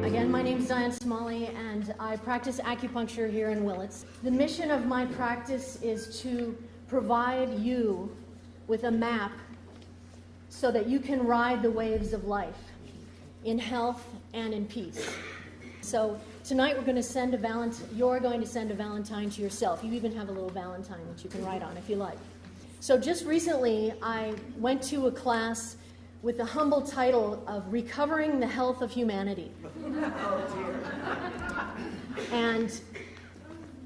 Again, my name is Diane Smalley, and I practice acupuncture here in Willits. The mission of my practice is to provide you with a map so that you can ride the waves of life in health and in peace. So tonight we're going to send a Valentine. You're going to send a Valentine to yourself. You even have a little Valentine that you can write on if you like. So just recently, I went to a class with the humble title of Recovering the Health of Humanity. And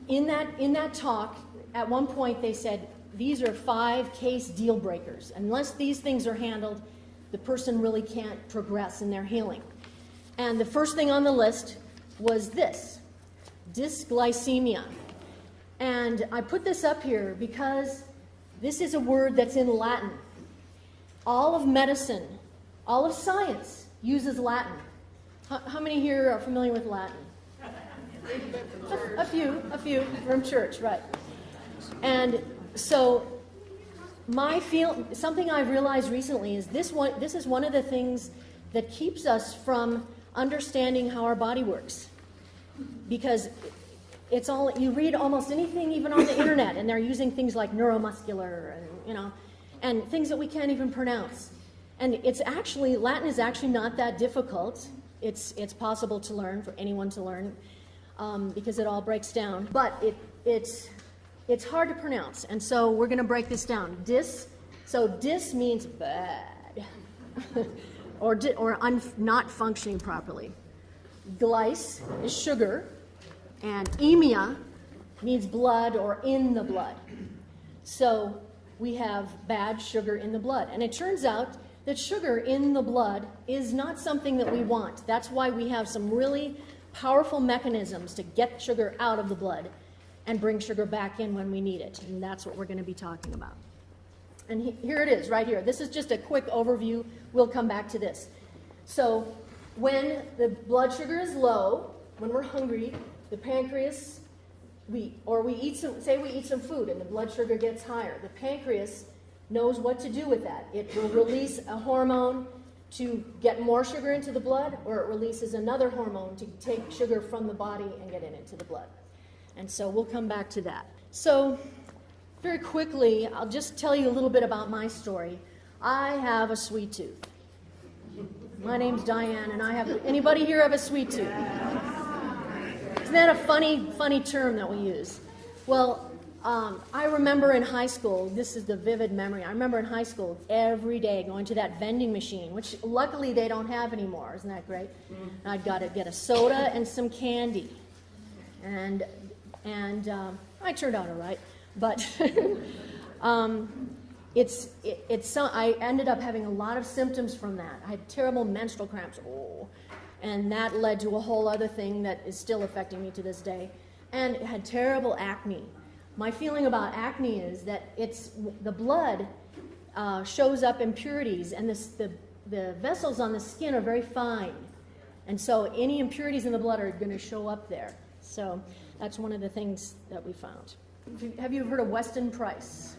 in that talk, at one point they said, these are 5 case deal breakers. Unless these things are handled, the person really can't progress in their healing. And the first thing on the list was this, dysglycemia. And I put this up here because this is a word that's in Latin. All of medicine, all of science uses Latin. How many here are familiar with Latin? A few from church, right. And so something I've realized recently is this is one of the things that keeps us from understanding how our body works. Because it's all, you read almost anything even on the internet, and they're using things like neuromuscular and things that we can't even pronounce. And Latin is actually not that difficult. It's possible to learn, for anyone to learn, because it all breaks down. But it's hard to pronounce, and so we're going to break this down. Dis means bad, or not functioning properly. Glyce is sugar, and emia means blood or in the blood. So we have bad sugar in the blood, and it turns out that sugar in the blood is not something that we want. That's why we have some really powerful mechanisms to get sugar out of the blood and bring sugar back in when we need it. And that's what we're going to be talking about. And here it is, right here. This is just a quick overview. We'll come back to this. So when the blood sugar is low, when we're hungry, the pancreas, we eat some food and the blood sugar gets higher. The pancreas knows what to do with that. It will release a hormone to get more sugar into the blood, or it releases another hormone to take sugar from the body and get it into the blood. And so we'll come back to that. So very quickly, I'll just tell you a little bit about my story. I have a sweet tooth. My name's Diane, and anybody here have a sweet tooth? Isn't that a funny term that we use? Well, I remember in high school, this is the vivid memory, I remember in high school every day going to that vending machine, which luckily they don't have anymore. Isn't that great? And I'd got to get a soda and some candy. And I turned out all right, but I ended up having a lot of symptoms from that. I had terrible menstrual cramps, and that led to a whole other thing that is still affecting me to this day, and it had terrible acne. My feeling about acne is that the blood shows up impurities, and the vessels on the skin are very fine, and so any impurities in the blood are going to show up there. So that's one of the things that we found. Have you heard of Weston Price?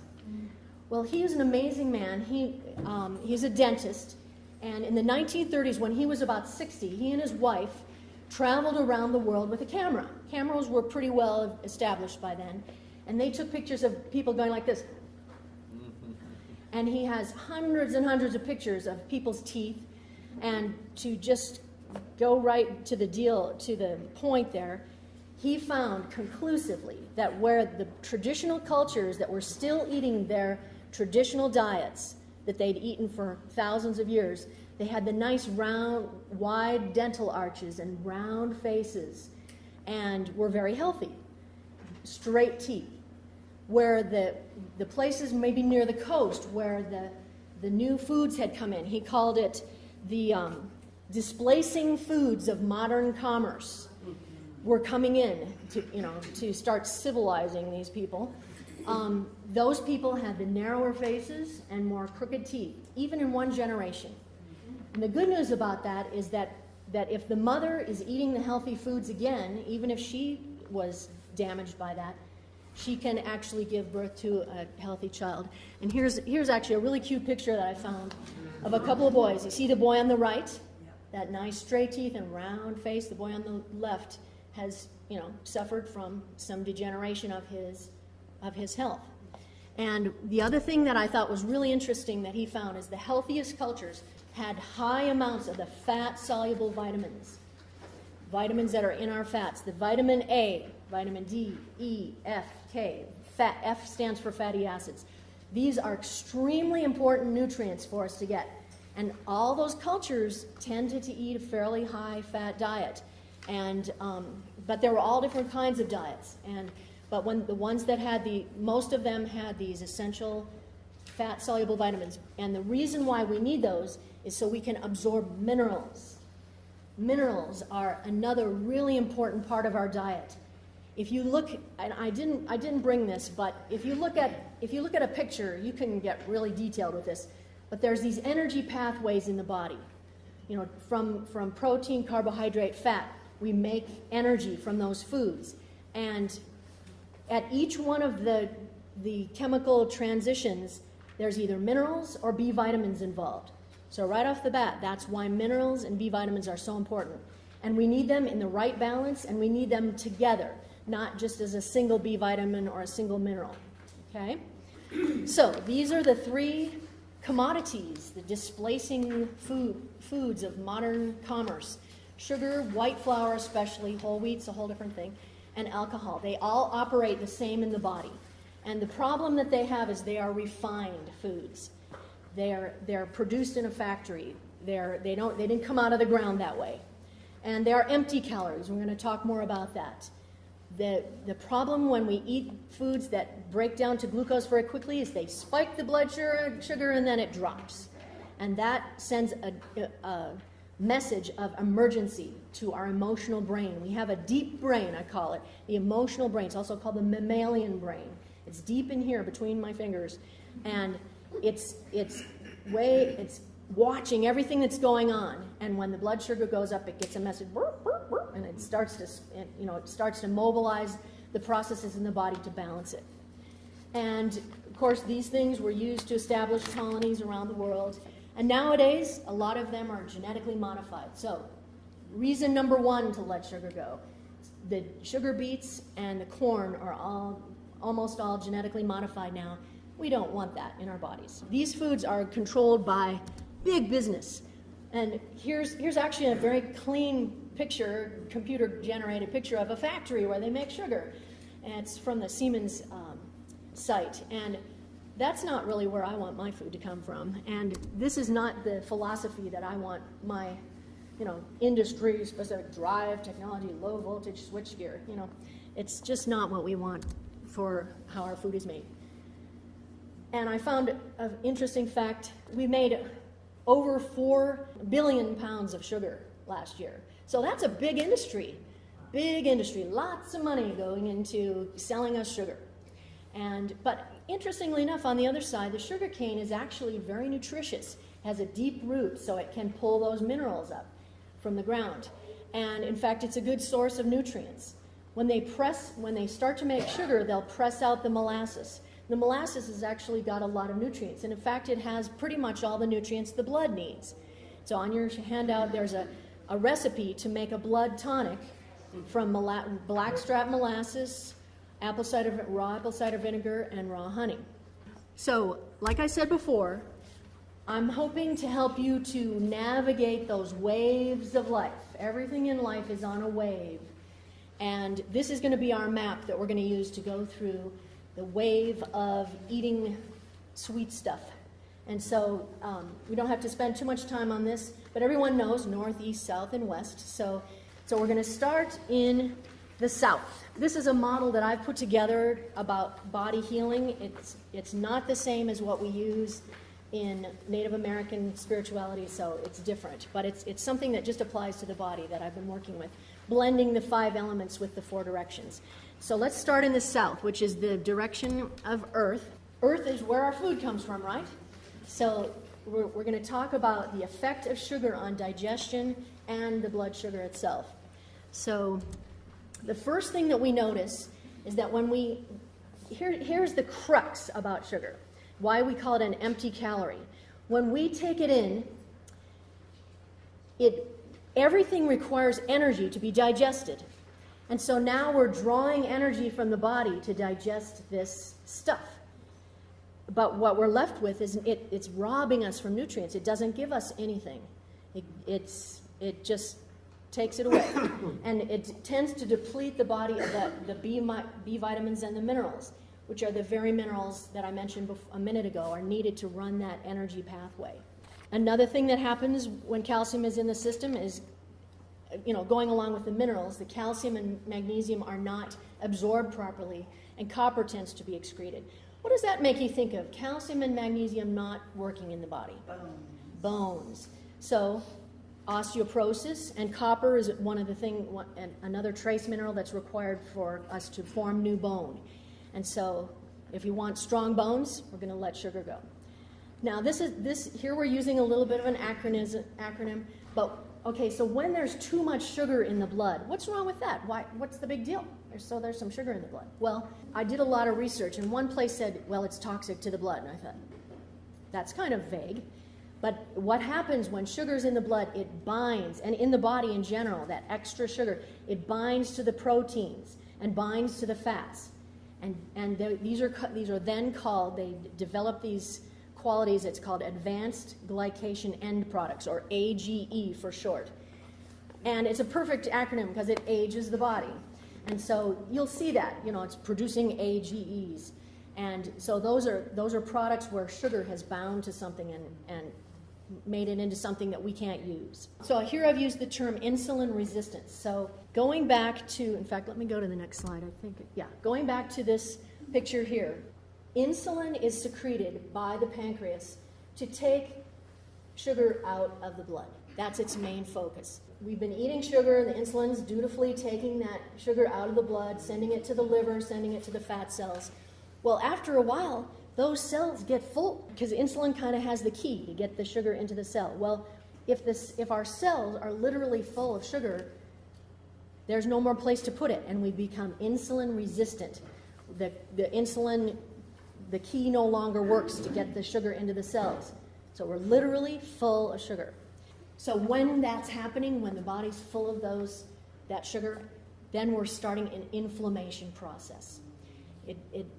Well, he is an amazing man. He's a dentist, and in the 1930s, when he was about 60, he and his wife traveled around the world with a camera. Cameras were pretty well established by then, and they took pictures of people going like this. And he has hundreds and hundreds of pictures of people's teeth, and to just go right to the point there, he found conclusively that where the traditional cultures that were still eating their traditional diets that they'd eaten for thousands of years, they had the nice round, wide dental arches and round faces and were very healthy, straight teeth. Where the places maybe near the coast where the new foods had come in, he called it the displacing foods of modern commerce, were coming in to start civilizing these people. Those people had the narrower faces and more crooked teeth, even in one generation. And the good news about that is that if the mother is eating the healthy foods again, even if she was damaged by that, she can actually give birth to a healthy child. And here's actually a really cute picture that I found of a couple of boys. You see the boy on the right? that nice straight teeth and round face. The boy on the left has, suffered from some degeneration of his health. And the other thing that I thought was really interesting that he found is the healthiest cultures had high amounts of the fat-soluble vitamins that are in our fats. The vitamin A, vitamin D, E, F, K. F stands for fatty acids. These are extremely important nutrients for us to get. And all those cultures tended to eat a fairly high-fat diet. And but there were all different kinds of diets. But when the ones that had most of them had these essential fat-soluble vitamins. And the reason why we need those is so we can absorb minerals. Minerals are another really important part of our diet. If you look, and I didn't bring this, but if you look at a picture, you can get really detailed with this. But there's these energy pathways in the body. From protein, carbohydrate, fat, we make energy from those foods. And at each one of the chemical transitions, there's either minerals or B vitamins involved. So right off the bat, that's why minerals and B vitamins are so important. And we need them in the right balance, and we need them together, not just as a single B vitamin or a single mineral. Okay? So these are the three commodities, the displacing foods of modern commerce. Sugar, white flour especially, whole wheat's a whole different thing, and alcohol. They all operate the same in the body. And the problem that they have is they are refined foods. They're produced in a factory. They didn't come out of the ground that way. And they are empty calories. We're going to talk more about that. The problem when we eat foods that break down to glucose very quickly is they spike the blood sugar and then it drops. And that sends a message of emergency to our emotional brain. We have a deep brain, I call it, the emotional brain. It's also called the mammalian brain. It's deep in here between my fingers. And it's watching everything that's going on, and when the blood sugar goes up, it gets a message, burp, burp, burp, and it starts to mobilize the processes in the body to balance it. And of course, these things were used to establish colonies around the world, and nowadays a lot of them are genetically modified. So, reason number one to let sugar go: the sugar beets and the corn are almost all genetically modified now. We don't want that in our bodies. These foods are controlled by big business. And here's actually a very clean picture, computer-generated picture of a factory where they make sugar. And it's from the Siemens site. And that's not really where I want my food to come from. And this is not the philosophy that I want my, industry-specific drive, technology, low-voltage switchgear. It's just not what we want for how our food is made. And I found an interesting fact. We made over 4 billion pounds of sugar last year. So that's a big industry, lots of money going into selling us sugar. But interestingly enough, on the other side, the sugar cane is actually very nutritious, has a deep root, so it can pull those minerals up from the ground. And in fact, it's a good source of nutrients. When they start to make sugar, they'll press out the molasses. The molasses has actually got a lot of nutrients, and in fact, it has pretty much all the nutrients the blood needs. So on your handout, there's a recipe to make a blood tonic from blackstrap molasses, raw apple cider vinegar, and raw honey. So, like I said before, I'm hoping to help you to navigate those waves of life. Everything in life is on a wave, and this is going to be our map that we're going to use to go through the wave of eating sweet stuff. And so we don't have to spend too much time on this, but everyone knows north, east, south, and west. So we're going to start in the south. This is a model that I've put together about body healing. It's not the same as what we use in Native American spirituality, so it's different. But it's something that just applies to the body that I've been working with, blending the 5 elements with the 4 directions. So let's start in the south, which is the direction of earth. Earth is where our food comes from, right? So we're going to talk about the effect of sugar on digestion and the blood sugar itself. So the first thing that we notice is that here's the crux about sugar, why we call it an empty calorie. When we take it in, everything requires energy to be digested. And so now we're drawing energy from the body to digest this stuff. But what we're left with is it's robbing us from nutrients. It doesn't give us anything. It just takes it away. And it tends to deplete the body of the B vitamins and the minerals, which are the very minerals that I mentioned a minute ago are needed to run that energy pathway. Another thing that happens when calcium is in the system is, going along with the minerals, the calcium and magnesium are not absorbed properly, and copper tends to be excreted. What does that make you think of? Calcium and magnesium not working in the body? Bones. So osteoporosis, and copper is another trace mineral that's required for us to form new bone. And so if you want strong bones, we're going to let sugar go. Now here we're using a little bit of an acronym, but okay, so when there's too much sugar in the blood, what's wrong with that? What's the big deal? There's some sugar in the blood. Well, I did a lot of research, and one place said, well, it's toxic to the blood. And I thought, that's kind of vague. But what happens when sugar's in the blood, it binds, and in the body in general, that extra sugar, it binds to the proteins and binds to the fats. And these are then called, they develop these qualities, it's called advanced glycation end products, or AGE for short. And it's a perfect acronym because it ages the body. And so you'll see that, it's producing AGEs. And so those are products where sugar has bound to something and made it into something that we can't use. So here I've used the term insulin resistance. So going back to, in fact, let me go to the next slide, going back to this picture here. Insulin is secreted by the pancreas to take sugar out of the blood. That's its main focus. We've been eating sugar, and the insulin's dutifully taking that sugar out of the blood, sending it to the liver, sending it to the fat cells. Well, after a while, those cells get full because insulin kind of has the key to get the sugar into the cell. Well, if our cells are literally full of sugar, there's no more place to put it, and we become insulin resistant. The insulin, the key no longer works to get the sugar into the cells. So we're literally full of sugar. So when that's happening, when the body's full of that sugar, then we're starting an inflammation process.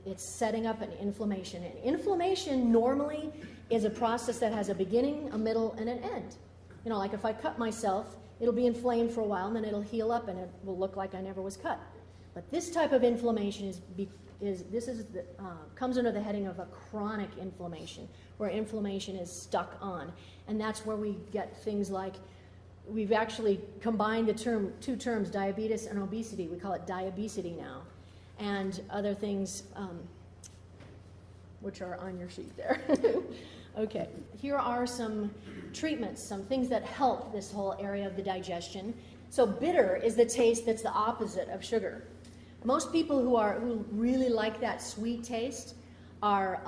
It's setting up an inflammation. And inflammation normally is a process that has a beginning, a middle, and an end. Like if I cut myself, it'll be inflamed for a while, and then it'll heal up, and it will look like I never was cut. But this type of inflammation comes under the heading of a chronic inflammation, where inflammation is stuck on. And that's where we get things like, we've actually combined the two terms, diabetes and obesity. We call it diabesity now. And other things, which are on your sheet there. Okay, here are some treatments, some things that help this whole area of the digestion. So bitter is the taste that's the opposite of sugar. Most people who really like that sweet taste are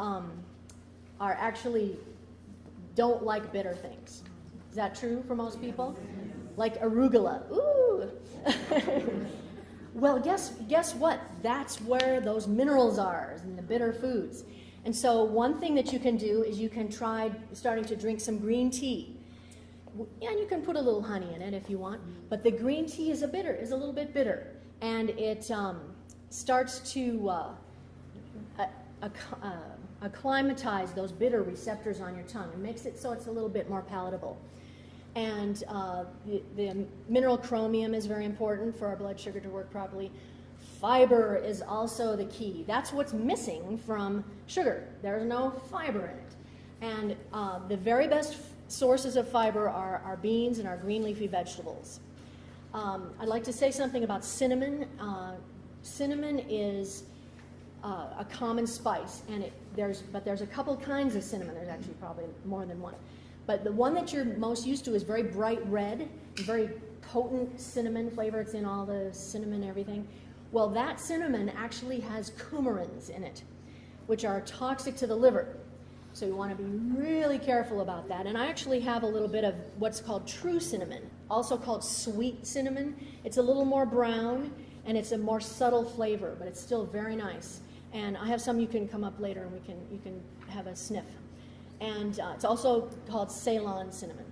actually don't like bitter things. Is that true for most people? Like arugula. Ooh. Well, guess what? That's where those minerals are in the bitter foods. And so one thing that you can do is you can try starting to drink some green tea. And you can put a little honey in it if you want. But the green tea is a little bit bitter. And it starts to acclimatize those bitter receptors on your tongue. It makes it so it's a little bit more palatable. And the mineral chromium is very important for our blood sugar to work properly. Fiber is also the key. That's what's missing from sugar. There's no fiber in it. And the very best sources of fiber are our beans and our green leafy vegetables. I'd like to say something about cinnamon. Cinnamon is a common spice, and there's a couple kinds of cinnamon. There's actually probably more than one. But the one that you're most used to is very bright red, very potent cinnamon flavor. It's in all the cinnamon and everything. Well, that cinnamon actually has coumarins in it, which are toxic to the liver. So you want to be really careful about that. And I actually have a little bit of what's called true cinnamon, also called sweet cinnamon. It's a little more brown, and it's a more subtle flavor, but it's still very nice. And I have some. You can come up later, and you can have a sniff. And it's also called Ceylon cinnamon.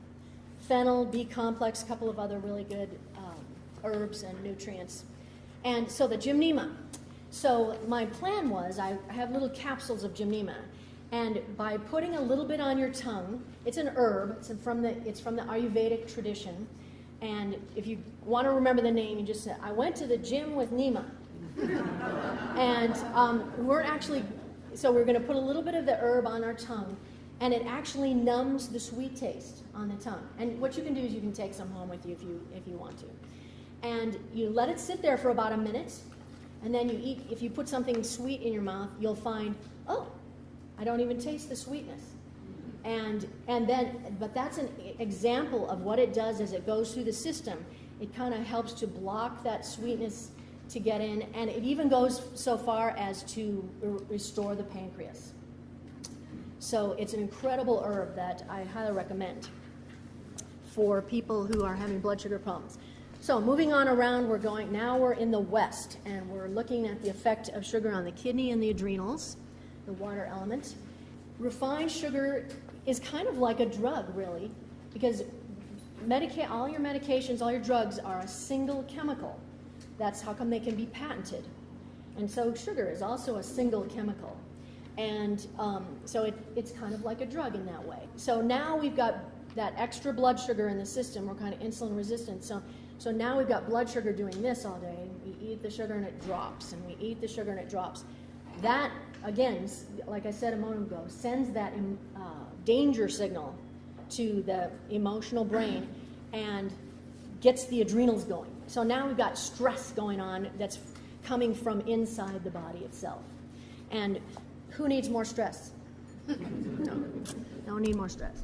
fennel, B complex, a couple of other really good herbs and nutrients. And so the gymnema. So my plan was I have little capsules of gymnema, and by putting a little bit on your tongue, it's an herb. It's from the Ayurvedic tradition, and if you want to remember the name, you just say, "I went to the gym with Nema," and we're going to put a little bit of the herb on our tongue, and it actually numbs the sweet taste on the tongue. And what you can do is you can take some home with you if you want to, and you let it sit there for about a minute. And then you eat. If you put something sweet in your mouth, you'll find, oh, I don't even taste the sweetness. But that's an example of what it does as it goes through the system. It kind of helps to block that sweetness to get in, and it even goes so far as to restore the pancreas. So it's an incredible herb that I highly recommend for people who are having blood sugar problems. So moving on around, we're in the West, and we're looking at the effect of sugar on the kidney and the adrenals, the water element. Refined sugar is kind of like a drug, really, because all your medications, all your drugs are a single chemical. That's how come they can be patented. And so sugar is also a single chemical. And so it's kind of like a drug in that way. So now we've got that extra blood sugar in the system. We're kind of insulin resistant. So now we've got blood sugar doing this all day. We eat the sugar and it drops, and we eat the sugar and it drops. That, again, like I said a moment ago, sends that danger signal to the emotional brain and gets the adrenals going. So now we've got stress going on that's coming from inside the body itself. And who needs more stress? No need more stress.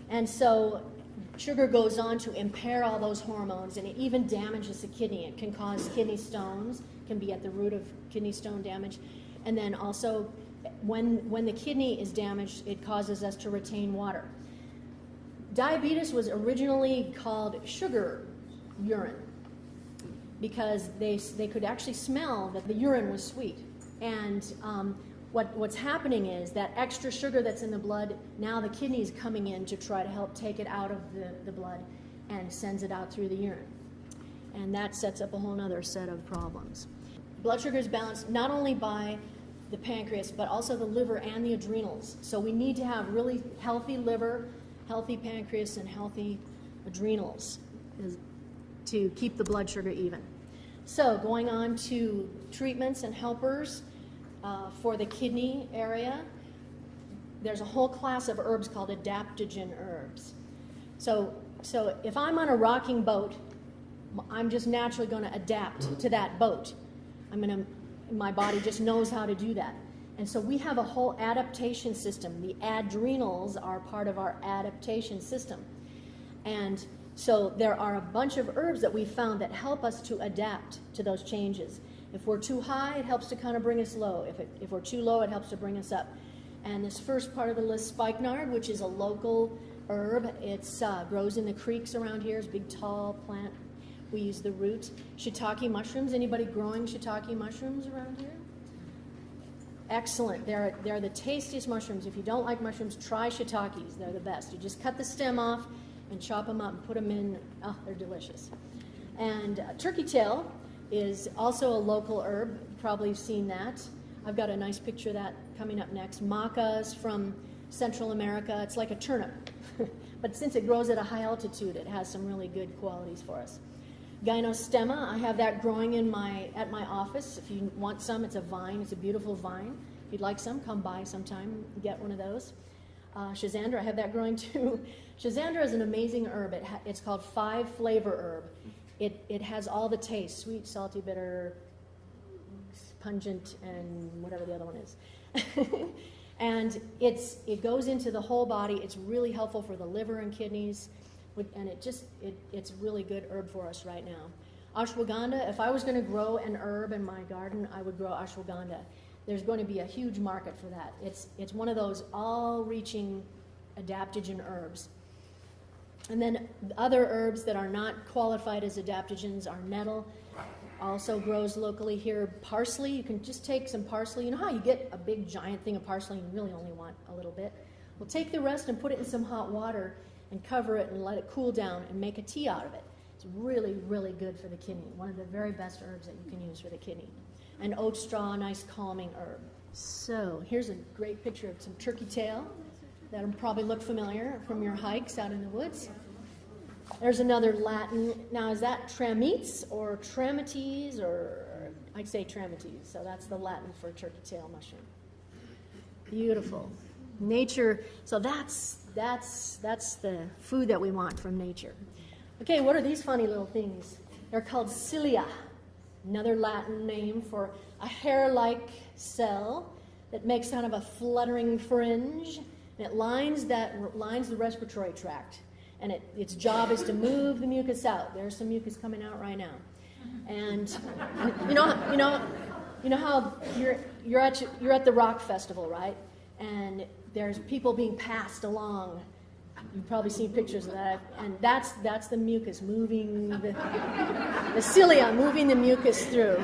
And so sugar goes on to impair all those hormones, and it even damages the kidney. It can cause kidney stones, can be at the root of kidney stone damage. And then also, when the kidney is damaged, it causes us to retain water. Diabetes was originally called sugar urine because they could actually smell that the urine was sweet. And what's happening is that extra sugar that's in the blood, now the kidney is coming in to try to help take it out of the blood and sends it out through the urine. And that sets up a whole other set of problems. Blood sugar is balanced not only by the pancreas, but also the liver and the adrenals. So we need to have really healthy liver, healthy pancreas, and healthy adrenals to keep the blood sugar even. So going on to treatments and helpers for the kidney area, there's a whole class of herbs called adaptogen herbs. So if I'm on a rocking boat, I'm just naturally going to adapt to that boat. My body just knows how to do that. And so we have a whole adaptation system. The adrenals are part of our adaptation system. And so there are a bunch of herbs that we found that help us to adapt to those changes. If we're too high, it helps to kind of bring us low. If we're too low, it helps to bring us up. And this first part of the list, spikenard, which is a local herb. It grows in the creeks around here. It's a big, tall plant. We use the root. Shiitake mushrooms. Anybody growing shiitake mushrooms around here? Excellent. They're the tastiest mushrooms. If you don't like mushrooms, try shiitakes. They're the best. You just cut the stem off and chop them up and put them in. Oh, they're delicious. And turkey tail is also a local herb. You've probably seen that. I've got a nice picture of that coming up next. Macas from Central America. It's like a turnip. But since it grows at a high altitude, it has some really good qualities for us. Gynostemma, I have that growing at my office. If you want some, it's a vine. It's a beautiful vine. If you'd like some, come by sometime and get one of those. Schizandra, I have that growing too. Schizandra is an amazing herb. It's called 5-flavor herb. It has all the tastes: sweet, salty, bitter, pungent, and whatever the other one is. And it goes into the whole body. It's really helpful for the liver and kidneys. And it's really good herb for us right now. Ashwagandha, if I was going to grow an herb in my garden, I would grow ashwagandha. There's going to be a huge market for that. It's one of those all-reaching adaptogen herbs. And then other herbs that are not qualified as adaptogens are nettle. Also grows locally here. Parsley, you can just take some parsley. You know how you get a big giant thing of parsley and you really only want a little bit? Well, take the rest and put it in some hot water and cover it and let it cool down and make a tea out of it. It's really, really good for the kidney. One of the very best herbs that you can use for the kidney. And oat straw, a nice calming herb. So here's a great picture of some turkey tail that'll probably look familiar from your hikes out in the woods. There's another Latin. Now, is that tramites or tramites, or I'd say tramites. So that's the Latin for turkey tail mushroom. Beautiful. Nature. So that's the food that we want from nature. Okay, what are these funny little things? They're called cilia, another Latin name for a hair-like cell that makes kind of a fluttering fringe, and it lines the respiratory tract. And its job is to move the mucus out. There's some mucus coming out right now. And you know how you're at the rock festival, right? And there's people being passed along. You've probably seen pictures of that. And that's the mucus moving the cilia, moving the mucus through.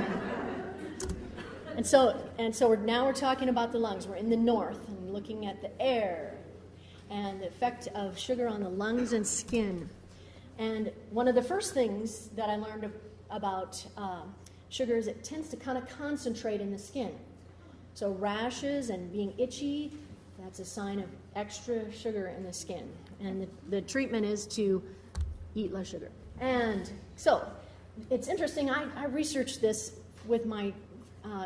And so we're talking about the lungs. We're in the north and looking at the air and the effect of sugar on the lungs and skin. And one of the first things that I learned about sugar is it tends to kind of concentrate in the skin. So rashes and being itchy, that's a sign of extra sugar in the skin. And the treatment is to eat less sugar. And so it's interesting, I researched this with my,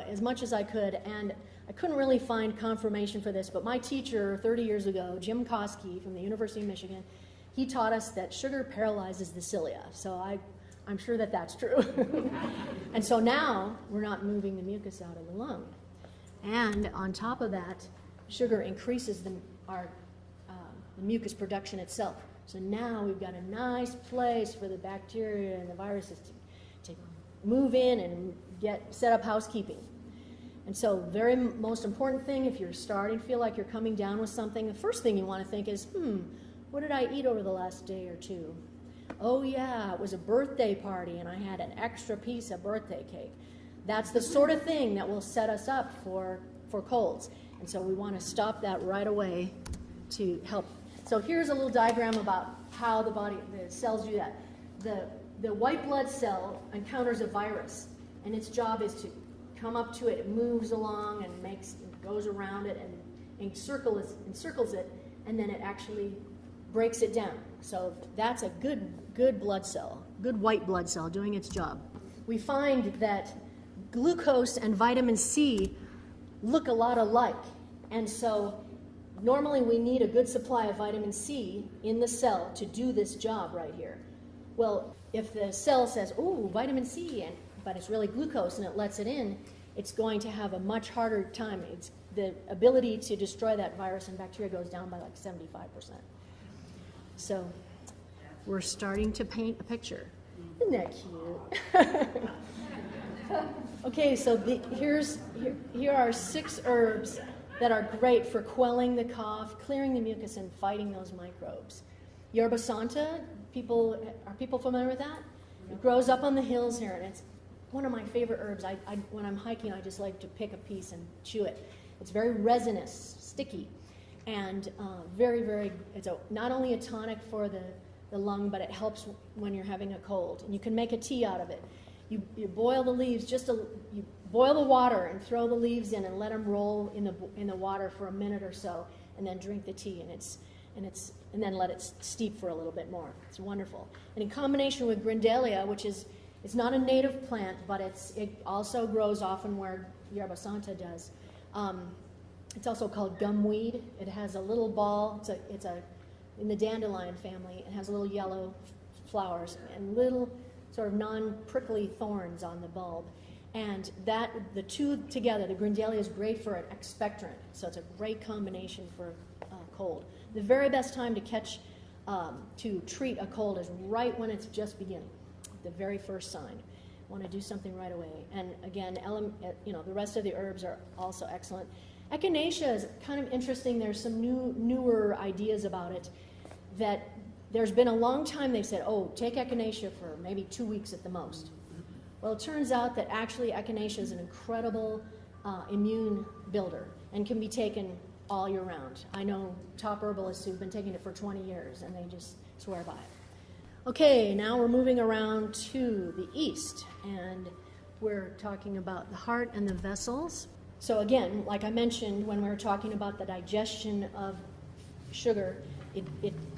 as much as I could, and I couldn't really find confirmation for this, but my teacher 30 years ago, Jim Koski from the University of Michigan, he taught us that sugar paralyzes the cilia. So I'm sure that that's true. And so now we're not moving the mucus out of the lung. And on top of that, sugar increases the mucus production itself. So now we've got a nice place for the bacteria and the viruses to move in and set up housekeeping. And so very most important thing, if you're starting to feel like you're coming down with something, the first thing you want to think is, what did I eat over the last day or two? Oh yeah, it was a birthday party and I had an extra piece of birthday cake. That's the sort of thing that will set us up for colds. And so we want to stop that right away to help. So here's a little diagram about how the cells do that. The white blood cell encounters a virus, and its job is to come up to it. It moves along and goes around it and encircles it, and then it actually breaks it down. So that's a good blood cell, good white blood cell doing its job. We find that glucose and vitamin C look a lot alike, and so normally we need a good supply of vitamin C in the cell to do this job right here. Well, if the cell says, "Oh, vitamin C," but it's really glucose and it lets it in, it's going to have a much harder time. The ability to destroy that virus and bacteria goes down by like 75%. So we're starting to paint a picture. Isn't that cute? Okay, so here are 6 herbs that are great for quelling the cough, clearing the mucus, and fighting those microbes. Yerba Santa, are people familiar with that? It grows up on the hills here, and it's one of my favorite herbs. When I'm hiking, I just like to pick a piece and chew it. It's very resinous, sticky, and very, very, it's not only a tonic for the lung, but it helps when you're having a cold. And you can make a tea out of it. You boil the leaves, you boil the water and throw the leaves in and let them roll in the water for a minute or so, and then drink the tea, and then let it steep for a little bit more. It's wonderful. And in combination with grindelia, which is, it's not a native plant, but it also grows often where Yerba Santa does. It's also called gumweed. It has a little ball. It's in the dandelion family. It has little yellow flowers and little sort of non-prickly thorns on the bulb. And the two together, the grindelia is great for an expectorant. So it's a great combination for cold. The very best time to treat a cold is right when it's just beginning, the very first sign. Want to do something right away. And again, the rest of the herbs are also excellent. Echinacea is kind of interesting. There's some newer ideas about it that there's been a long time they've said, take echinacea for maybe 2 weeks at the most. Well, it turns out that actually echinacea is an incredible immune builder and can be taken all year round. I know top herbalists who've been taking it for 20 years, and they just swear by it. Okay, now we're moving around to the east, and we're talking about the heart and the vessels. So again, like I mentioned when we were talking about the digestion of sugar,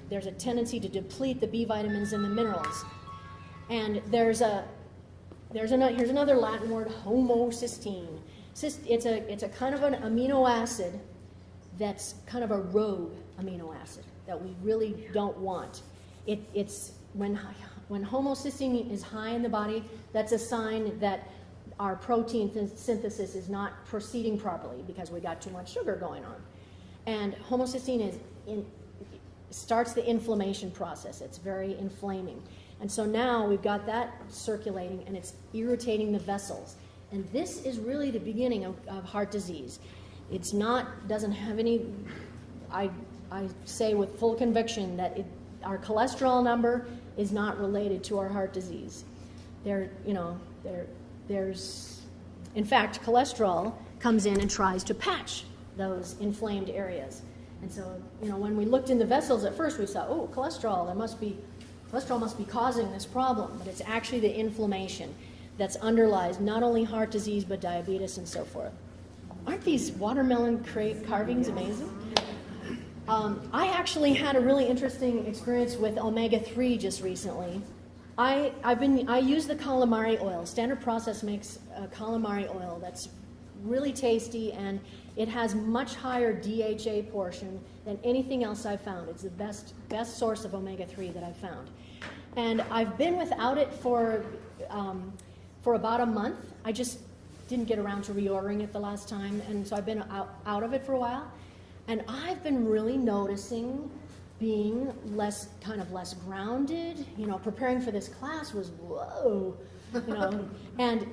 there's a tendency to deplete the B vitamins and the minerals. And here's another Latin word, homocysteine. It's a kind of an amino acid that's kind of a rogue amino acid that we really don't want. It's when homocysteine is high in the body, that's a sign that our protein synthesis is not proceeding properly because we got too much sugar going on. And homocysteine starts the inflammation process. It's very inflaming. And so now we've got that circulating, and it's irritating the vessels. And this is really the beginning of heart disease. Doesn't have any, I say with full conviction that our cholesterol number is not related to our heart disease. In fact, cholesterol comes in and tries to patch those inflamed areas. And so, when we looked in the vessels at first, we saw, cholesterol must be causing this problem, but it's actually the inflammation that's underlies not only heart disease, but diabetes and so forth. Aren't these watermelon carvings amazing? I actually had a really interesting experience with omega-3 just recently. I use the calamari oil. Standard Process makes a calamari oil that's really tasty, and it has much higher DHA portion than anything else I've found. It's the best source of omega-3 that I've found. And I've been without it for about a month. I just didn't get around to reordering it the last time, and so I've been out of it for a while. And I've been really noticing being less grounded. Preparing for this class was whoa. And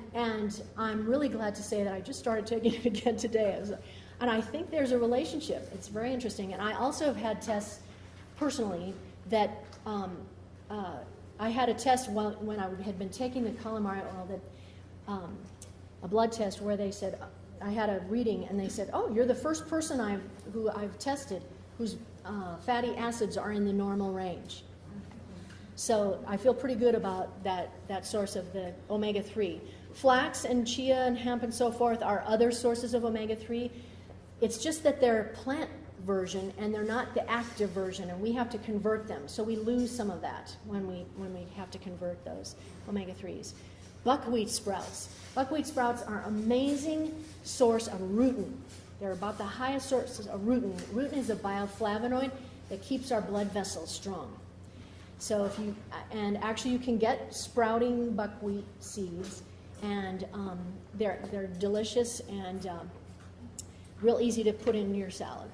I'm really glad to say that I just started taking it again today. And I think there's a relationship. It's very interesting. And I also have had tests personally that I had a test when I had been taking the calamari oil, that a blood test where they said, I had a reading, and they said, you're the first person who I've tested whose fatty acids are in the normal range. So I feel pretty good about that source of the omega-3. Flax and chia and hemp and so forth are other sources of omega-3. It's just that they're plant version and they're not the active version, and we have to convert them. So we lose some of that when we have to convert those omega-3s. Buckwheat sprouts. Buckwheat sprouts are an amazing source of rutin. They're about the highest sources of rutin. Rutin is a bioflavonoid that keeps our blood vessels strong. So you can get sprouting buckwheat seeds, and they're delicious and real easy to put in your salad.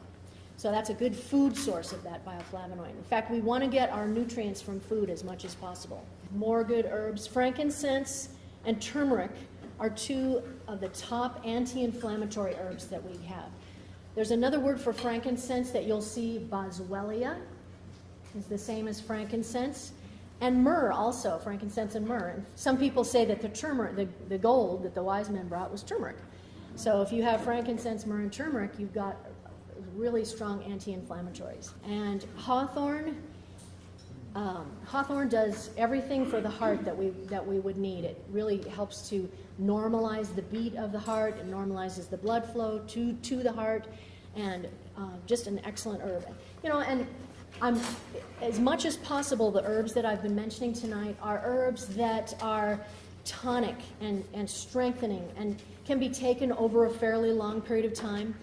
So that's a good food source of that bioflavonoid. In fact, we want to get our nutrients from food as much as possible. More good herbs. Frankincense and turmeric are two of the top anti-inflammatory herbs that we have. There's another word for frankincense that you'll see, boswellia, is the same as frankincense. And myrrh also, frankincense and myrrh. And some people say that the turmeric, the gold that the wise men brought was turmeric. So if you have frankincense, myrrh, and turmeric, you've got really strong anti-inflammatories. And hawthorn does everything for the heart that we would need. It really helps to normalize the beat of the heart. It normalizes the blood flow to the heart, and just an excellent herb. And as much as possible, the herbs that I've been mentioning tonight are herbs that are tonic and strengthening and can be taken over a fairly long period of time.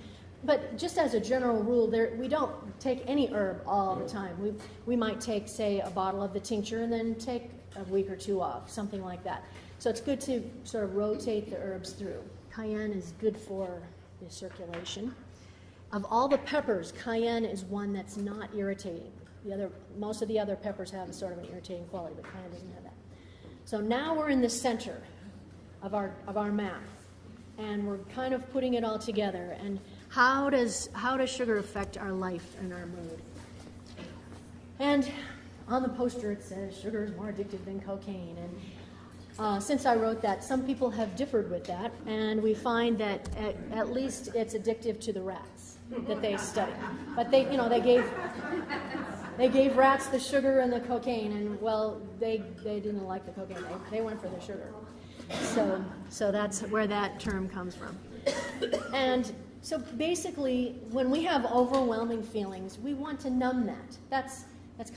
But just as a general rule, we don't take any herb all the time. We might take, say, a bottle of the tincture and then take a week or two off, something like that. So it's good to sort of rotate the herbs through. Cayenne is good for the circulation. Of all the peppers, cayenne is one that's not irritating. Most of the other peppers have a sort of an irritating quality, but cayenne doesn't have that. So now we're in the center of our map, and we're kind of putting it all together. And how does sugar affect our life and our mood? And on the poster it says sugar is more addictive than cocaine. And since I wrote that, some people have differed with that, and we find that at least it's addictive to the rats. that they studied. But they gave rats the sugar and the cocaine, and well, they didn't like the cocaine. They went for the sugar. So that's where that term comes from. And so basically, when we have overwhelming feelings, we want to numb that. That's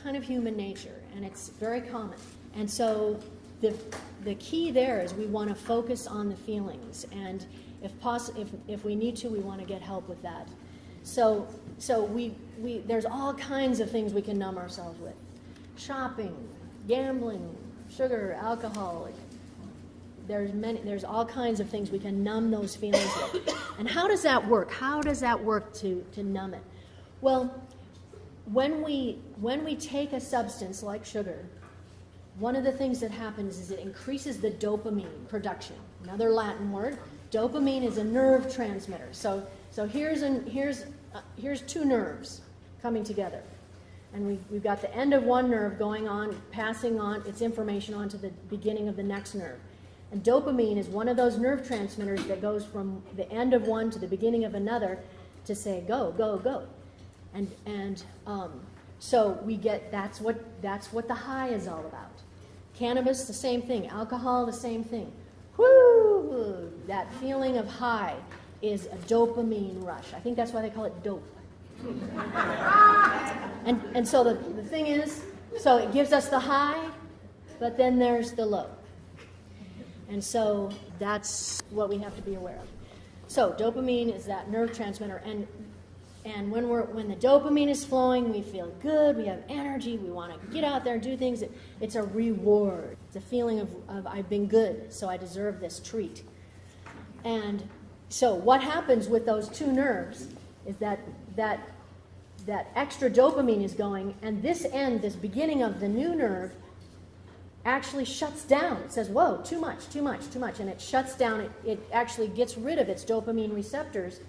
kind of human nature, and it's very common. And so the key there is we want to focus on the feelings, and if we need to, we want to get help with that. So we there's all kinds of things we can numb ourselves with: shopping, gambling, sugar, alcohol. There's all kinds of things we can numb those feelings with. And how does that work? How does that work to numb it? Well, when we take a substance like sugar, one of the things that happens is it increases the dopamine production. Another Latin word. Dopamine is a nerve transmitter. So here's two nerves coming together. And we've got the end of one nerve going on, passing on its information on to the beginning of the next nerve. And dopamine is one of those nerve transmitters that goes from the end of one to the beginning of another to say, go, go, go. And so we get, that's what the high is all about. Cannabis, the same thing. Alcohol, the same thing. Woo! That feeling of high is a dopamine rush. I think that's why they call it dope. And so the thing is, so it gives us the high, but then there's the low. And so that's what we have to be aware of. So dopamine is that nerve transmitter, and when the dopamine is flowing, we feel good, we have energy, we want to get out there and do things. It's a reward. It's a feeling of I've been good, so I deserve this treat. And so what happens with those two nerves is that extra dopamine is going, and this beginning of the new nerve actually shuts down. It says, whoa, too much, and it shuts down. It actually gets rid of its dopamine receptors.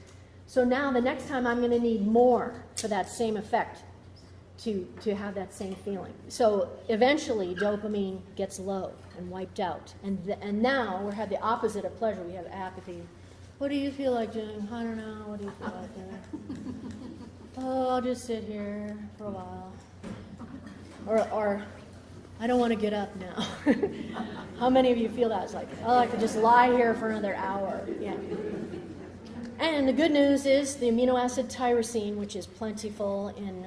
So now the next time I'm going to need more for that same effect to have that same feeling. So eventually dopamine gets low and wiped out. And now we have the opposite of pleasure. We have apathy. What do you feel like doing? I don't know. What do you feel like doing? Oh, I'll just sit here for a while. Or I don't want to get up now. How many of you feel that? It's like, oh, I could just lie here for another hour. Yeah. And the good news is the amino acid tyrosine, which is plentiful in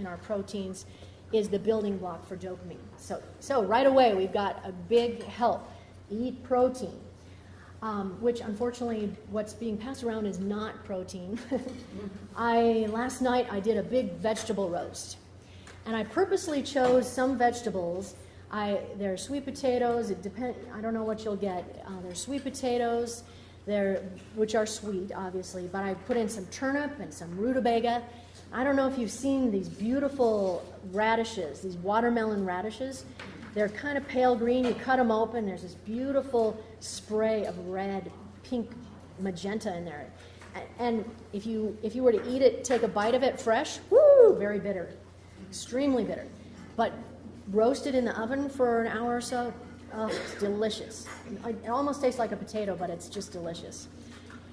our proteins, is the building block for dopamine. So right away we've got a big help. Eat protein, which unfortunately what's being passed around is not protein. Last night I did a big vegetable roast. And I purposely chose some vegetables. There are sweet potatoes. I don't know what you'll get. There's sweet potatoes, which are sweet, obviously. But I put in some turnip and some rutabaga. I don't know if you've seen these beautiful radishes, these watermelon radishes. They're kind of pale green. You cut them open. There's this beautiful spray of red, pink, magenta in there. And if you were to eat it, take a bite of it fresh, woo, very bitter. Extremely bitter, but roasted in the oven for an hour or so, oh, it's delicious. It almost tastes like a potato, but it's just delicious.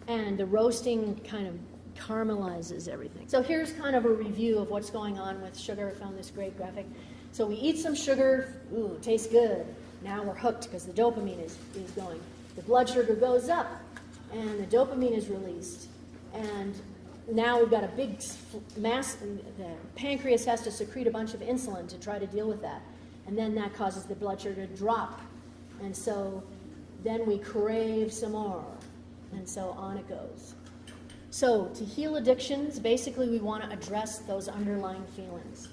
And the roasting kind of caramelizes everything. So here's kind of a review of what's going on with sugar. I found this great graphic. So we eat some sugar, ooh, tastes good. Now we're hooked because the dopamine is going. The blood sugar goes up, and the dopamine is released. And now we've got a big mass, the pancreas has to secrete a bunch of insulin to try to deal with that. And then that causes the blood sugar to drop. And so then we crave some more. And so on it goes. So to heal addictions, basically we want to address those underlying feelings.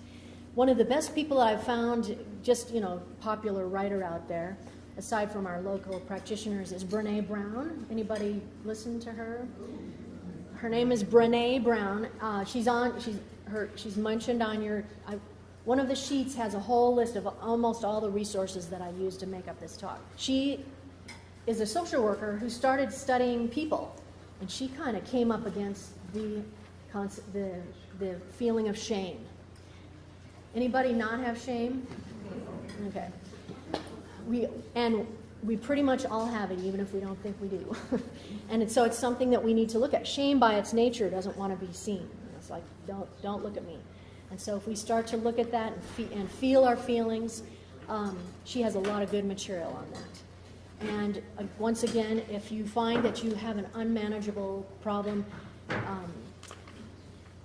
One of the best people I've found, just, popular writer out there, aside from our local practitioners, is Brene Brown. Anybody listen to her? Her name is Brene Brown. She's mentioned on one of the sheets has a whole list of almost all the resources that I used to make up this talk. She is a social worker who started studying people, and she kind of came up against the feeling of shame. Anybody not have shame? Okay. we pretty much all have it, even if we don't think we do. And so it's something that we need to look at. Shame by its nature doesn't want to be seen. It's like, don't look at me. And so if we start to look at that and feel our feelings, she has a lot of good material on that. And once again, if you find that you have an unmanageable problem,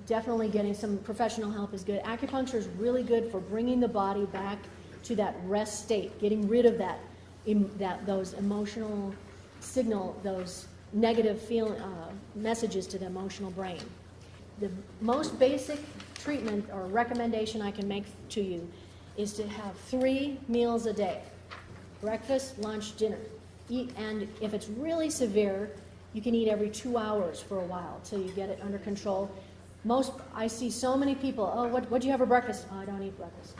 definitely getting some professional help is good. Acupuncture is really good for bringing the body back to that rest state, getting rid of those emotional those negative messages to the emotional brain. The most basic treatment or recommendation I can make to you is to have 3 meals a day: breakfast, lunch, dinner. And if it's really severe, you can eat every 2 hours for a while till you get it under control. I see so many people, oh, what'd you have for breakfast? Oh, I don't eat breakfast.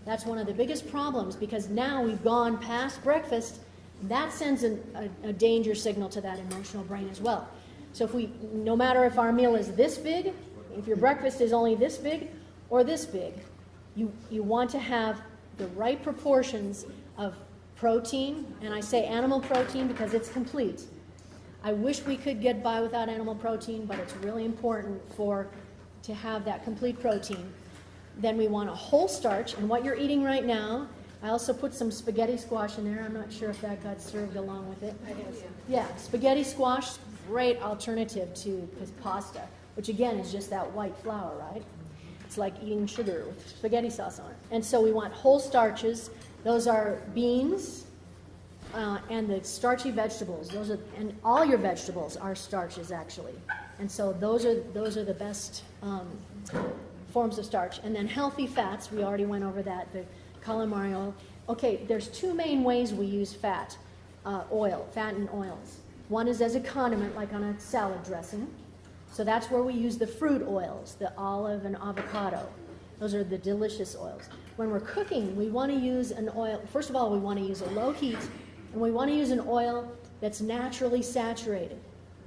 That's one of the biggest problems, because now we've gone past breakfast. That sends a danger signal to that emotional brain as well. So no matter if our meal is this big, if your breakfast is only this big or this big, you want to have the right proportions of protein, and I say animal protein because it's complete. I wish we could get by without animal protein, but it's really important to have that complete protein. Then we want a whole starch, and what you're eating right now, I also put some spaghetti squash in there. I'm not sure if that got served along with it. Yeah, spaghetti squash, great alternative to pasta, which again is just that white flour, right? It's like eating sugar with spaghetti sauce on it. And so we want whole starches. Those are beans and the starchy vegetables. And all your vegetables are starches, actually. And so those are the best forms of starch. And then healthy fats, we already went over that, the calamari oil. Okay, there's 2 main ways we use fat and oils. One is as a condiment, like on a salad dressing. So that's where we use the fruit oils, the olive and avocado. Those are the delicious oils. When we're cooking, we want to use an oil. First of all, we want to use a low heat, and we want to use an oil that's naturally saturated.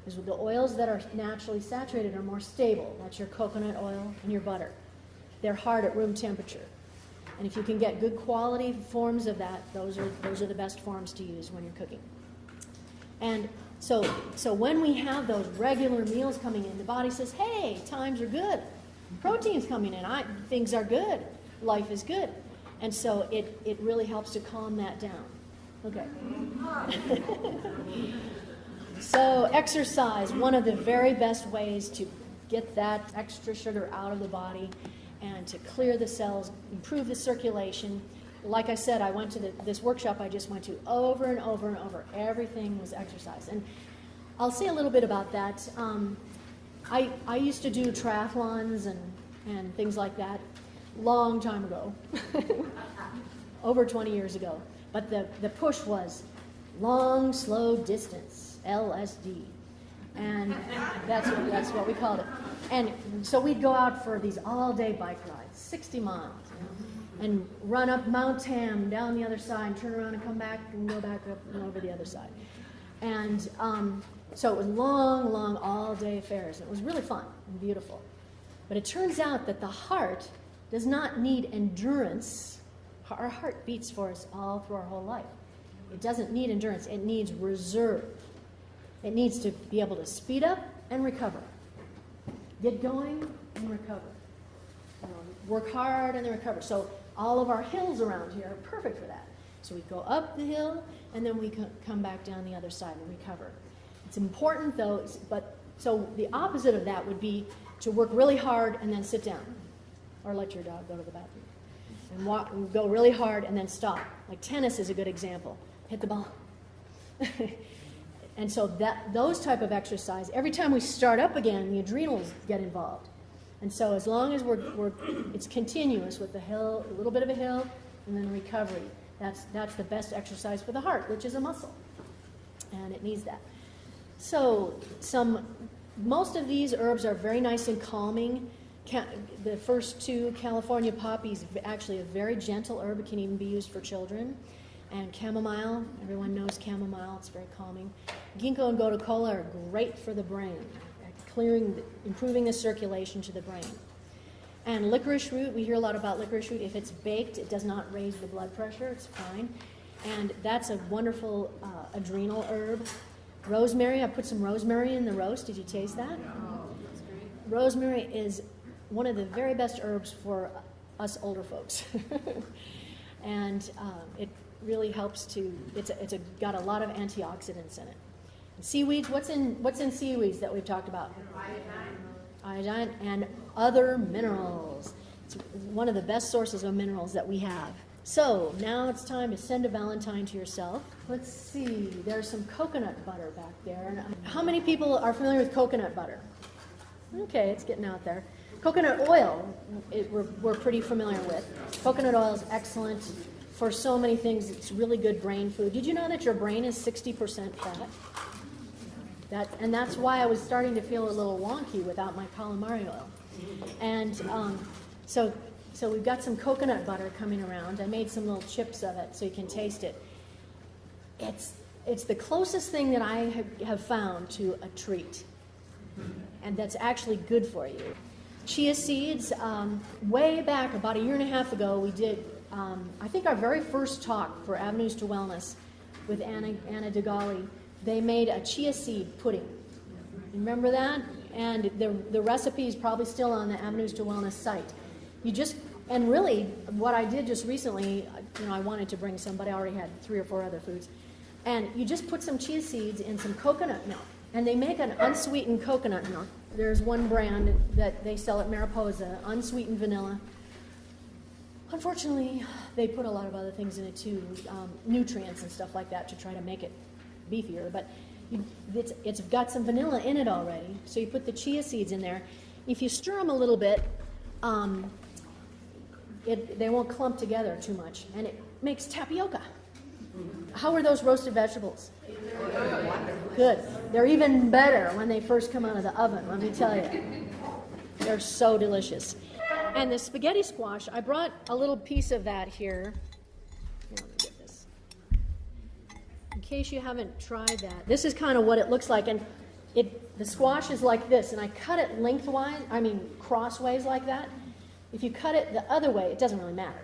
Because the oils that are naturally saturated are more stable. That's your coconut oil and your butter. They're hard at room temperature. And if you can get good quality forms of that, those are the best forms to use when you're cooking. And so when we have those regular meals coming in, the body says, hey, times are good. Protein's coming in. Things are good. Life is good. And so it really helps to calm that down. Okay. So exercise, one of the very best ways to get that extra sugar out of the body and to clear the cells, improve the circulation. Like I said, I went to this workshop I just went to over and over and over. Everything was exercise. And I'll say a little bit about that. I used to do triathlons and things like that long time ago, over 20 years ago. But the push was long, slow distance. LSD, and that's what we called it. And so we'd go out for these all-day bike rides, 60 miles, and run up Mount Tam, down the other side, and turn around and come back and go back up and over the other side. And so it was long, all-day affairs. It was really fun and beautiful. But it turns out that the heart does not need endurance. Our heart beats for us all through our whole life. It doesn't need endurance. It needs reserve. It needs to be able to speed up and recover. Get going and recover. Work hard and then recover. So all of our hills around here are perfect for that. So we go up the hill and then we come back down the other side and recover. It's important though, so the opposite of that would be to work really hard and then sit down. Or let your dog go to the bathroom. And go really hard and then stop. Like tennis is a good example. Hit the ball. And so those type of exercise, every time we start up again, the adrenals get involved. And so as long as it's continuous with the hill, a little bit of a hill, and then recovery, that's the best exercise for the heart, which is a muscle, and it needs that. So most of these herbs are very nice and calming. The first 2, California poppy, is actually a very gentle herb. It can even be used for children. And chamomile, everyone knows chamomile, it's very calming. Ginkgo and gotu kola are great for the brain, improving the circulation to the brain. And licorice root, we hear a lot about licorice root. If it's baked, it does not raise the blood pressure, it's fine. And that's a wonderful adrenal herb. Rosemary, I put some rosemary in the roast. Did you taste that? Oh, that's great. Rosemary is one of the very best herbs for us older folks. And it really helps to, it's got a lot of antioxidants in it. And seaweeds, what's in seaweeds that we've talked about? Iodine and other minerals. It's one of the best sources of minerals that we have. So now it's time to send a Valentine to yourself. Let's see, there's some coconut butter back there. And how many people are familiar with coconut butter? Okay, it's getting out there. Coconut oil, we're pretty familiar with. Coconut oil is excellent for so many things. It's really good brain food. Did you know that your brain is 60% fat? And that's why I was starting to feel a little wonky without my calamari oil. And so we've got some coconut butter coming around. I made some little chips of it so you can taste it. It's the closest thing that I have found to a treat, and that's actually good for you. Chia seeds, way back about a year and a half ago, we did, I think our very first talk for Avenues to Wellness with Anna DeGali. They made a chia seed pudding. Remember that? And the recipe is probably still on the Avenues to Wellness site. And really, what I did just recently, I wanted to bring some, but I already had 3 or 4 other foods. And you just put some chia seeds in some coconut milk. And they make an unsweetened coconut milk. There's one brand that they sell at Mariposa, unsweetened vanilla. Unfortunately, they put a lot of other things in it too, nutrients and stuff like that to try to make it beefier. But it's got some vanilla in it already. So you put the chia seeds in there. If you stir them a little bit, they won't clump together too much, and it makes tapioca. How are those roasted vegetables? Good. They're even better when they first come out of the oven, let me tell you. They're so delicious. And the spaghetti squash, I brought a little piece of that here. Let me get this. In case you haven't tried that, this is kind of what it looks like. And the squash is like this, and I cut it crossways like that. If you cut it the other way, it doesn't really matter.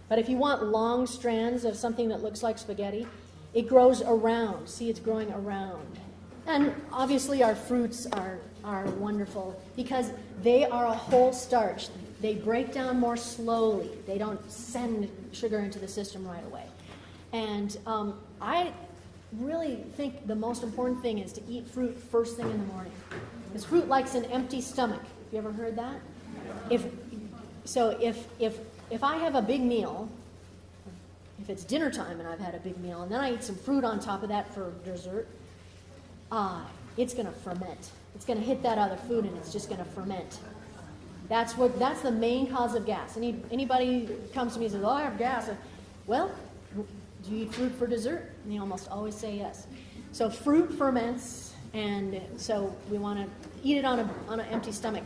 But if you want long strands of something that looks like spaghetti, it grows around. See, it's growing around. And obviously our fruits are wonderful because they are a whole starch. They break down more slowly. They don't send sugar into the system right away. And I really think the most important thing is to eat fruit first thing in the morning. Because fruit likes an empty stomach. Have you ever heard that? If I have a big meal, if it's dinner time and I've had a big meal, and then I eat some fruit on top of that for dessert, it's going to ferment. It's going to hit that other food, and it's just going to ferment. That's the main cause of gas. Anybody comes to me and says, "Oh, I have gas." Well, do you eat fruit for dessert? And they almost always say yes. So fruit ferments, and so we want to eat it on an empty stomach.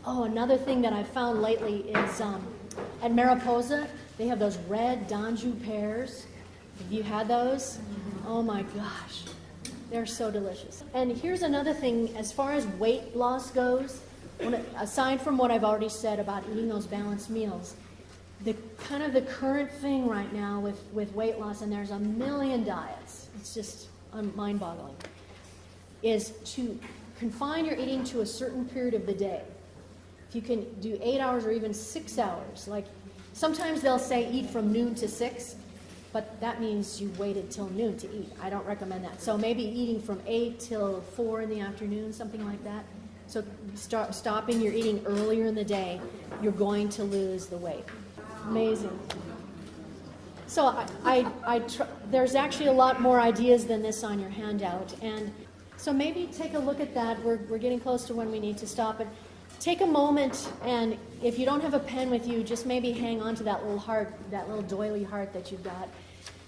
Oh, another thing that I've found lately is at Mariposa, they have those red Danju pears. Have you had those? Oh my gosh, they're so delicious. And here's another thing, as far as weight loss goes, aside from what I've already said about eating those balanced meals, the current thing right now with weight loss, and there's a million diets, it's just mind-boggling, is to confine your eating to a certain period of the day. If you can do 8 hours or even 6 hours, like sometimes they'll say eat from noon to 6, but that means you waited till noon to eat. I don't recommend that. So maybe eating from 8 till 4 in the afternoon, something like that. So stopping your eating earlier in the day, you're going to lose the weight. Amazing. So there's actually a lot more ideas than this on your handout, and so maybe take a look at that. We're getting close to when we need to stop it. Take a moment, and if you don't have a pen with you, just maybe hang on to that little heart, that little doily heart that you've got,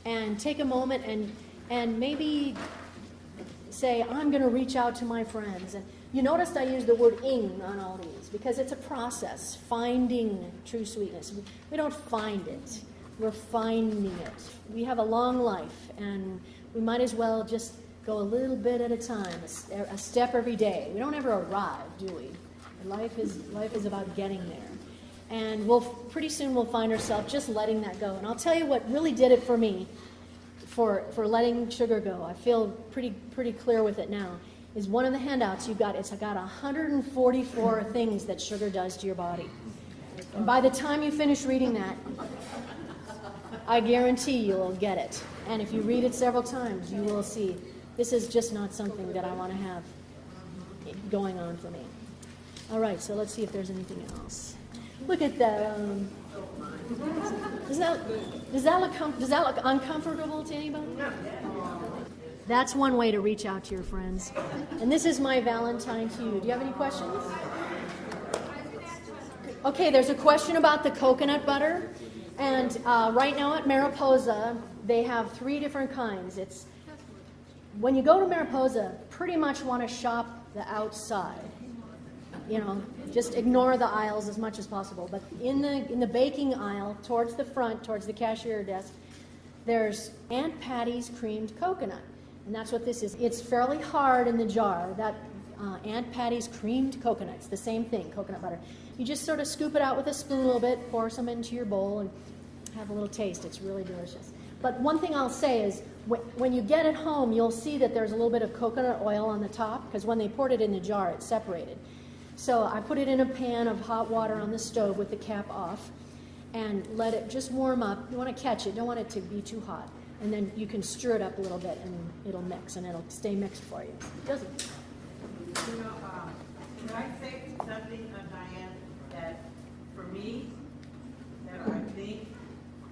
and take a moment and maybe say, I'm going to reach out to my friends. And you noticed I used the word ing on all these because it's a process, finding true sweetness. We don't find it, we're finding it. We have a long life, and we might as well just go a little bit at a time, a step every day. We don't ever arrive, do we? Life is about getting there. And pretty soon we'll find ourselves just letting that go. And I'll tell you what really did it for me for letting sugar go, I feel pretty clear with it now, is one of the handouts you've got. It's got 144 things that sugar does to your body. And by the time you finish reading that, I guarantee you'll get it. And if you read it several times, you will see this is just not something that I want to have going on for me. All right, so let's see if there's anything else. Look at that. Does that look uncomfortable to anybody? That's one way to reach out to your friends. And this is my Valentine to you. Do you have any questions? Okay, there's a question about the coconut butter. And right now at Mariposa, they have 3 different kinds. It's when you go to Mariposa, pretty much want to shop the outside. Just ignore the aisles as much as possible. But in the baking aisle, towards the front, towards the cashier desk, there's Aunt Patty's creamed coconut. And that's what this is. It's fairly hard in the jar. That Aunt Patty's creamed coconut. It's the same thing, coconut butter. You just sort of scoop it out with a spoon a little bit, pour some into your bowl, and have a little taste. It's really delicious. But one thing I'll say is, when you get it home, you'll see that there's a little bit of coconut oil on the top, because when they poured it in the jar, it separated. So I put it in a pan of hot water on the stove with the cap off, and let it just warm up. You want to catch it, don't want it to be too hot. And then you can stir it up a little bit, and it'll mix, and it'll stay mixed for you. It doesn't. Can I say something, Diane, that for me, that I think,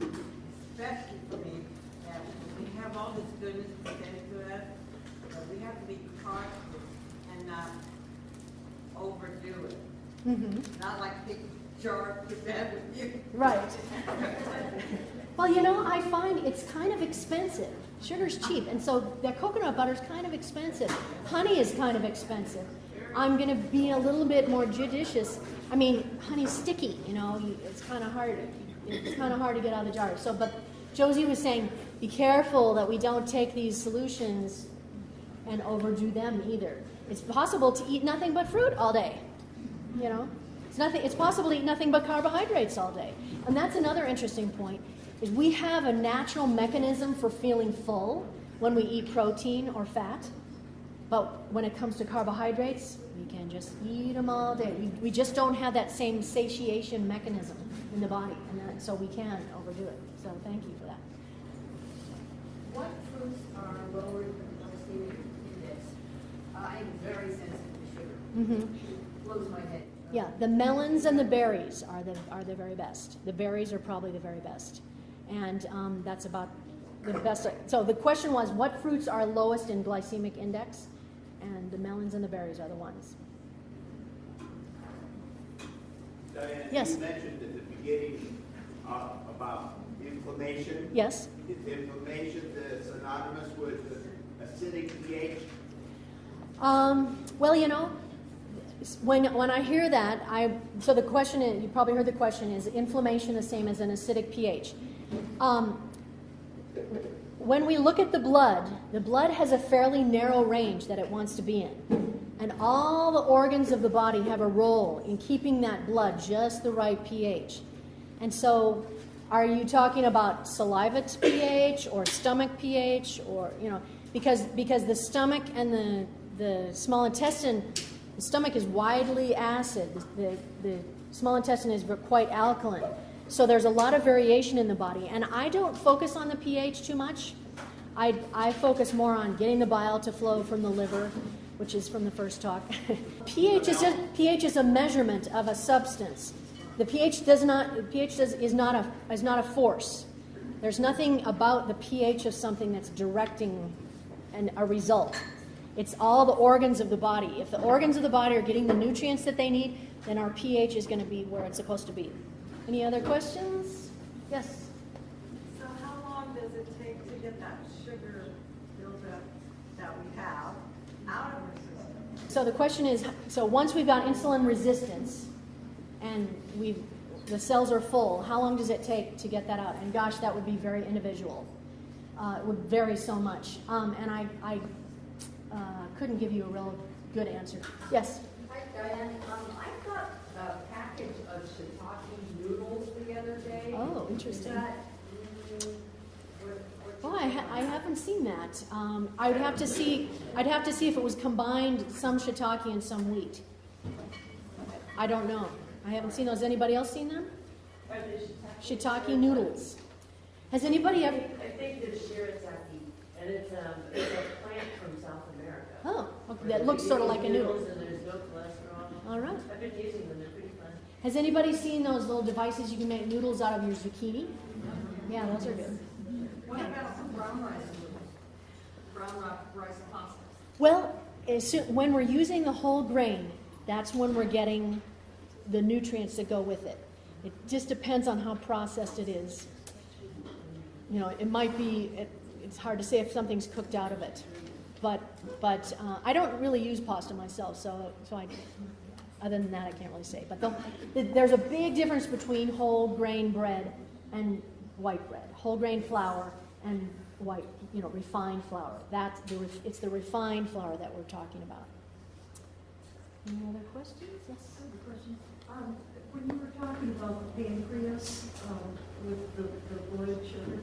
especially for me, that we have all this goodness presented to us, but we have to be cautious and not overdo it. Mm-hmm. Not like big jar to bed with you. Right. Well, I find it's kind of expensive. Sugar's cheap, and so the coconut butter's kind of expensive. Honey is kind of expensive. I'm going to be a little bit more judicious. I mean, honey's sticky, it's kind of hard. It's kind of hard to get out of the jar. So, but Josie was saying, be careful that we don't take these solutions and overdo them either. It's possible to eat nothing but fruit all day. It's possible to eat nothing but carbohydrates all day. And that's another interesting point, is we have a natural mechanism for feeling full when we eat protein or fat. But when it comes to carbohydrates, we can just eat them all day. We just don't have that same satiation mechanism in the body, and so we can overdo it. So thank you for that. What fruits are lower than the glycemic index? I'm very sensitive to sugar. Mm-hmm. It blows my head. Yeah, the melons and the berries are the very best. The berries are probably the very best, and that's about the best. So the question was, what fruits are lowest in glycemic index? And the melons and the berries are the ones. Diane, Yes. you mentioned at the beginning about inflammation. Yes. Is inflammation synonymous with acidic pH? Well, when I hear that, so the question is, you probably heard the question, is inflammation the same as an acidic pH? When we look at the blood has a fairly narrow range that it wants to be in. And all the organs of the body have a role in keeping that blood just the right pH. And so, are you talking about saliva pH or stomach pH, or because the stomach and the small intestine, the stomach is widely acid. The small intestine is quite alkaline. So there's a lot of variation in the body, and I don't focus on the pH too much. I focus more on getting the bile to flow from the liver, which is from the first talk. pH is a measurement of a substance. The pH is not a force. There's nothing about the pH of something that's directing a result. It's all the organs of the body. If the organs of the body are getting the nutrients that they need, then our pH is going to be where it's supposed to be. Any other questions? Yes? So how long does it take to get that sugar buildup that we have out of our system? So the question is, so once we've got insulin resistance and the cells are full, how long does it take to get that out? And gosh, that would be very individual. It would vary so much. And I couldn't give you a real good answer. Yes? Hi, Diane. I got a package of shiitake noodles the other day. Oh, interesting. What Oh, I haven't seen that. I'd have to see if it was combined, some shiitake and some wheat. I don't know. I haven't seen those. Anybody else seen them? Shiitake noodles. Has anybody ever? I think it's Shiitake, and it's a plant from South America. Oh, okay. That looks sort of like a noodle. And there's no cholesterol. All right. I've been using them. They're pretty fun. Has anybody seen those little devices you can make noodles out of your zucchini? Yeah, those are good. What about brown rice noodles? Brown rice pasta? Well, when we're using the whole grain, that's when we're getting the nutrients that go with it. It just depends on how processed it is. You know, it might be, it's hard to say if something's cooked out of it. But I don't really use pasta myself, so other than that, I can't really say. But there's a big difference between whole grain bread and white bread. Whole grain flour and white, refined flour. It's the refined flour that we're talking about. Any other questions? Yes. I have a question. When you were talking about the pancreas with the blood sugar,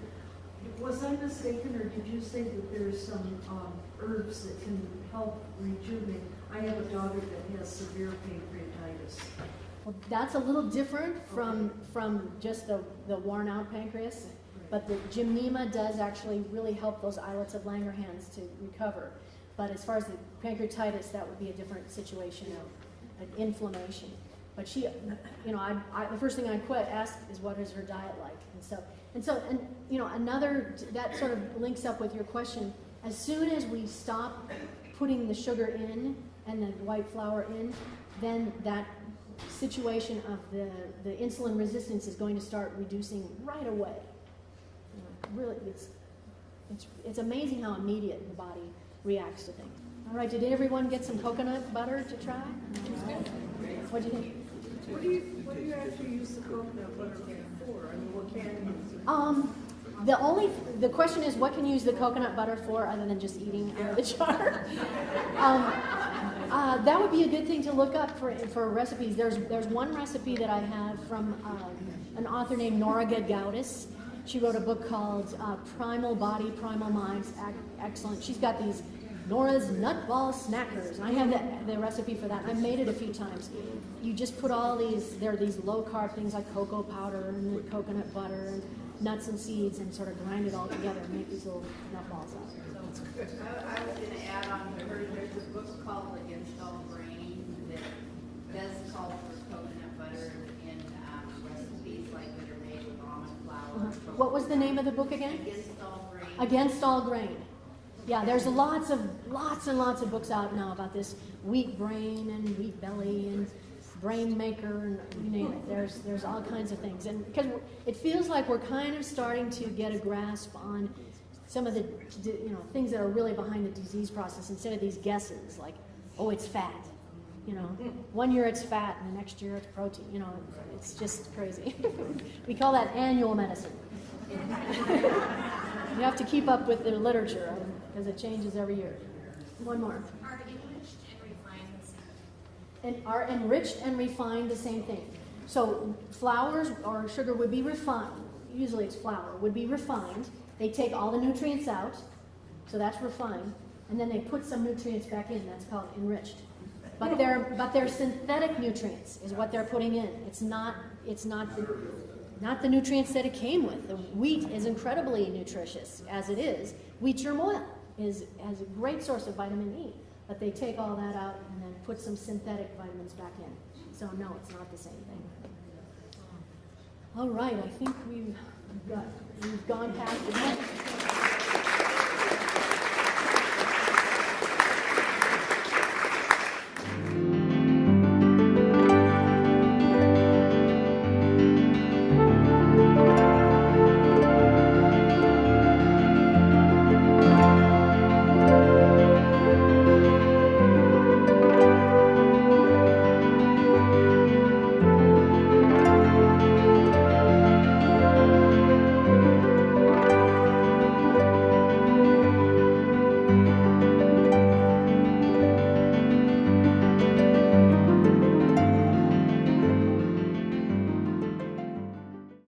was I mistaken, or did you say that there's some herbs that can help rejuvenate? I have a daughter that has severe pancreatitis. Well, that's a little different from just the worn out pancreas, but the gymnema does actually really help those islets of Langerhans to recover. But as far as the pancreatitis, that would be a different situation of inflammation. But she, the first thing I ask is what is her diet like, and another that sort of links up with your question. As soon as we stop putting the sugar in and the white flour in, then that situation of the insulin resistance is going to start reducing right away. Really, it's amazing how immediate the body reacts to things. All right, did everyone get some coconut butter to try? What do you think? What do you actually use the coconut butter for? I mean, what can you use? The question is, what can you use the coconut butter for other than just eating out of the jar? That would be a good thing to look up for recipes. There's one recipe that I have from an author named Nora Goddess. She wrote a book called Primal Body, Primal Minds. Excellent. She's got these Nora's Nutball Snackers. And I have the recipe for that. I've made it a few times. You just put there are these low-carb things like cocoa powder and coconut butter and nuts and seeds and sort of grind it all together and make these little nut balls out. I was going to add on to her, there's a book called Against All Grain that does call for coconut butter in recipes like that are made with almond flour. What was the name of the book again? Against All Grain. Against All Grain. Yeah, there's lots and lots of books out now about this wheat brain and wheat belly and brain maker and you name it. There's all kinds of things, and because it feels like we're kind of starting to get a grasp on some of the things that are really behind the disease process instead of these guesses like, oh, it's fat. 1 year it's fat and the next year it's protein. It's just crazy. We call that annual medicine. You have to keep up with the literature because it changes every year. One more. Are enriched and refined the same? And are enriched and refined the same thing. So flours or sugar would be refined. Usually it's flour would be refined. They take all the nutrients out, so that's refined, and then they put some nutrients back in. That's called enriched. But they're synthetic nutrients is what they're putting in. It's not the nutrients that it came with. The wheat is incredibly nutritious as it is. Wheat germ oil has a great source of vitamin E, but they take all that out and then put some synthetic vitamins back in. So no, it's not the same thing. All right, I think we've gone past the